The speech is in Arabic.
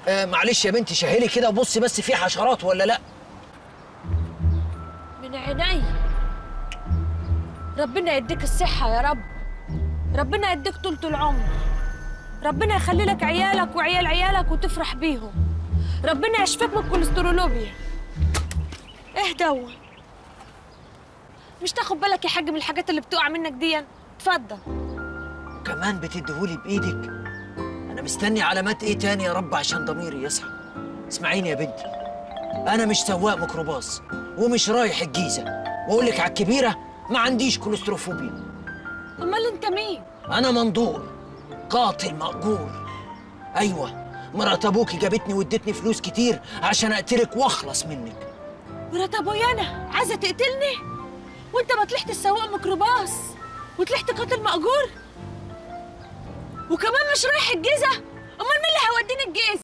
معلش يا بنتي، شهلي كده وبصي بس في حشرات ولا لا. من عيني. ربنا يديك الصحة يا رب، ربنا يديك طولة العمر، ربنا يخلي لك عيالك وعيال عيالك وتفرح بيهم، ربنا يشفيك من الكوليسترولوبيا. ايه دوا؟ مش تاخد بالك يا حاج من الحاجات اللي بتقع منك دي؟ اتفضل. كمان بتديهولي بايدك؟ انا مستني علامات ايه تاني يا رب عشان ضميري يصحى. اسمعيني يا بنتي، انا مش سواق ميكروباص ومش رايح الجيزه، واقول لك على الكبيره ما عنديش كوليستروفوبيا. امال انت مين؟ انا منظور، قاتل مأجور. ايوه، مرات ابوكي جابتني وادتني فلوس كتير عشان اقتلك واخلص منك. مرات ابويا انا عايزه تقتلني؟ وانت ما طلعت سواق ميكروباص وطلعت قاتل مأجور؟ وكمان مش رايح الجيزه؟ امال مين اللي هيوديني الجيزه؟